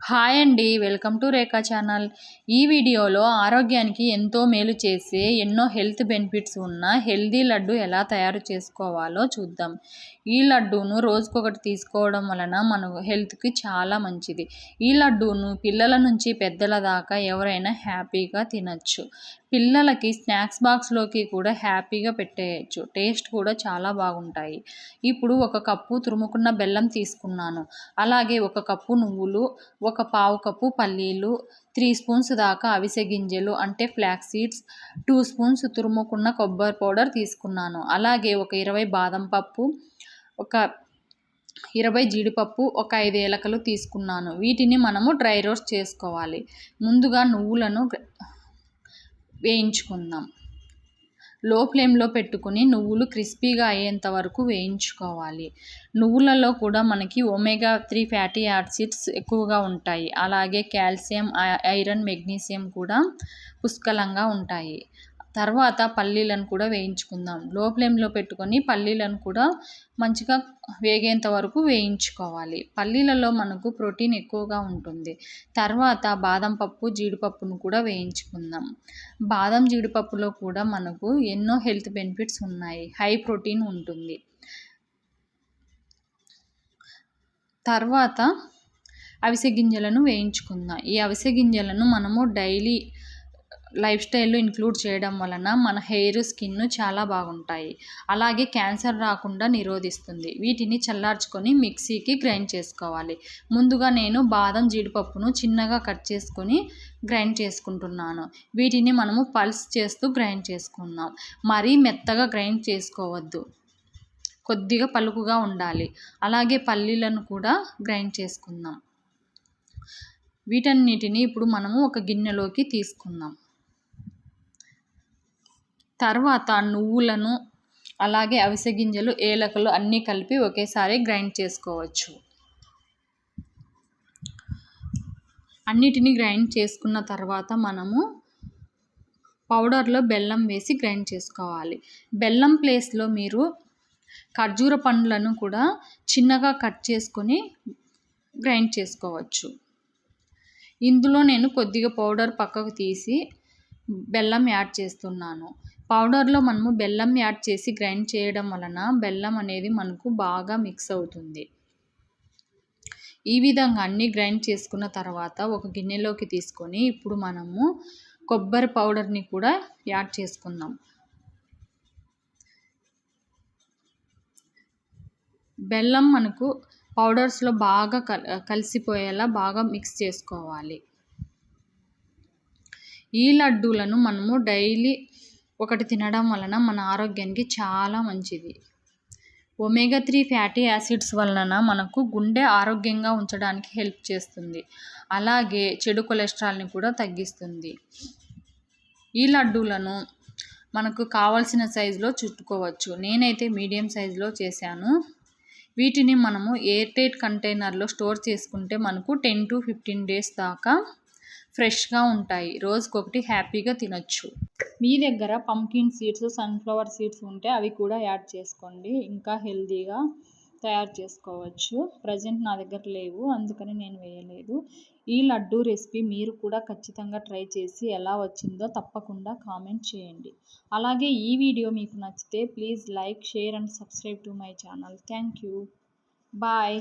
Hi అండి, welcome to Rekha channel. ఈ వీడియోలో ఆరోగ్యానికి ఎంతో మేలు చేసే ఎన్నో హెల్త్ బెనిఫిట్స్ ఉన్న హెల్దీ లడ్డు ఎలా తయారు చేసుకోవాలో చూద్దాం. ఈ లడ్డూను రోజుకొకటి తీసుకోవడం వలన మన హెల్త్కి చాలా మంచిది. ఈ లడ్డూను పిల్లల నుంచి పెద్దల దాకా ఎవరైనా హ్యాపీగా తినచ్చు. పిల్లలకి స్నాక్స్ బాక్స్లోకి కూడా హ్యాపీగా పెట్టేయచ్చు. టేస్ట్ కూడా చాలా బాగుంటాయి. ఇప్పుడు ఒక కప్పు తురుముకున్న బెల్లం తీసుకున్నాను. అలాగే ఒక కప్పు నువ్వులు, ఒక పావు కప్పు పల్లీలు, 3 స్పూన్స్ దాకా అవిసె గింజలు అంటే ఫ్లాక్స్ సీడ్స్, 2 స్పూన్స్ తురుముకున్న కొబ్బరి పౌడర్ తీసుకున్నాను. అలాగే ఒక 20 బాదం పప్పు, ఒక 20 జీడిపప్పు, ఒక 5 ఏలకలు తీసుకున్నాను. వీటిని మనము డ్రై రోస్ట్ చేసుకోవాలి. ముందుగా నువ్వులను వేయించుకుందాం. లో ఫ్లేమ్లో పెట్టుకుని నువ్వులు క్రిస్పీగా అయ్యేంత వరకు వేయించుకోవాలి. నువ్వులలో కూడా మనకి ఒమేగా 3 ఫ్యాటీ యాసిడ్స్ ఎక్కువగా ఉంటాయి. అలాగే కాల్షియం, ఐరన్, మెగ్నీషియం కూడా పుష్కలంగా ఉంటాయి. తర్వాత పల్లీలను కూడా వేయించుకుందాం. లో ఫ్లేమ్లో పెట్టుకొని పల్లీలను కూడా మంచిగా వేగేంత వరకు వేయించుకోవాలి. పల్లీలలో మనకు ప్రోటీన్ ఎక్కువగా ఉంటుంది. తర్వాత బాదం పప్పు, జీడిపప్పును కూడా వేయించుకుందాం. బాదం, జీడిపప్పులో కూడా మనకు ఎన్నో హెల్త్ బెనిఫిట్స్ ఉన్నాయి. హై ప్రోటీన్ ఉంటుంది. తర్వాత అవిసె గింజలను వేయించుకుందాం. ఈ అవిసె గింజలను మనము డైలీ లైఫ్ స్టైల్లో ఇంక్లూడ్ చేయడం వలన మన హెయిర్, స్కిన్ చాలా బాగుంటాయి. అలాగే క్యాన్సర్ రాకుండా నిరోధిస్తుంది. వీటిని చల్లార్చుకొని మిక్సీకి గ్రైండ్ చేసుకోవాలి. ముందుగా నేను బాదం, జీడిపప్పును చిన్నగా కట్ చేసుకొని గ్రైండ్ చేసుకుంటున్నాను. వీటిని మనము పల్స్ చేస్తూ గ్రైండ్ చేసుకుందాం. మరీ మెత్తగా గ్రైండ్ చేసుకోవద్దు, కొద్దిగా పలుకుగా ఉండాలి. అలాగే పల్లీలను కూడా గ్రైండ్ చేసుకుందాం. వీటన్నిటిని ఇప్పుడు మనము ఒక గిన్నెలోకి తీసుకుందాం. తర్వాత నువ్వులను, అలాగే అవిసె గింజలు, ఏలకలు అన్నీ కలిపి ఒకేసారి గ్రైండ్ చేసుకోవచ్చు. అన్నిటిని గ్రైండ్ చేసుకున్న తర్వాత మనము పౌడర్లో బెల్లం వేసి గ్రైండ్ చేసుకోవాలి. బెల్లం ప్లేస్లో మీరు ఖర్జూర పండ్లను కూడా చిన్నగా కట్ చేసుకొని గ్రైండ్ చేసుకోవచ్చు. ఇందులో నేను కొద్దిగా పౌడర్ పక్కకు తీసి బెల్లం యాడ్ చేస్తున్నాను. పౌడర్లో మనము బెల్లం యాడ్ చేసి గ్రైండ్ చేయడం వలన బెల్లం అనేది మనకు బాగా మిక్స్ అవుతుంది. ఈ విధంగా అన్నీ గ్రైండ్ చేసుకున్న తర్వాత ఒక గిన్నెలోకి తీసుకొని ఇప్పుడు మనము కొబ్బరి పౌడర్ని కూడా యాడ్ చేసుకుందాం. బెల్లం మనకు పౌడర్స్లో బాగా కలిసిపోయేలా బాగా మిక్స్ చేసుకోవాలి. ఈ లడ్డూలను మనము డైలీ ఒకటి తినడం వలన మన ఆరోగ్యానికి చాలా మంచిది. ఒమేగా 3 ఫ్యాటీ యాసిడ్స్ వలన మనకు గుండె ఆరోగ్యంగా ఉంచడానికి హెల్ప్ చేస్తుంది. అలాగే చెడు కొలెస్ట్రాల్ని కూడా తగ్గిస్తుంది. ఈ లడ్డూలను మనకు కావాల్సిన సైజులో చుట్టుకోవచ్చు. నేనైతే మీడియం సైజులో చేశాను. వీటిని మనము ఎయిర్ టైట్ కంటైనర్లో స్టోర్ చేసుకుంటే మనకు 10 to 15 days దాకా ఫ్రెష్గా ఉంటాయి. రోజుకొకటి హ్యాపీగా తినొచ్చు. మీ దగ్గర పంకిన్ సీడ్స్, సన్ఫ్లవర్ సీడ్స్ ఉంటే అవి కూడా యాడ్ చేసుకోండి. ఇంకా హెల్తీగా తయారు చేసుకోవచ్చు. ప్రజెంట్ నా దగ్గర లేవు, అందుకని నేను వేయలేదు. ఈ లడ్డు రెసిపీ మీరు కూడా ఖచ్చితంగా ట్రై చేసి ఎలా వచ్చిందో తప్పకుండా కామెంట్ చేయండి. అలాగే ఈ వీడియో మీకు నచ్చితే please like, share and subscribe to my channel. Thank you. Bye.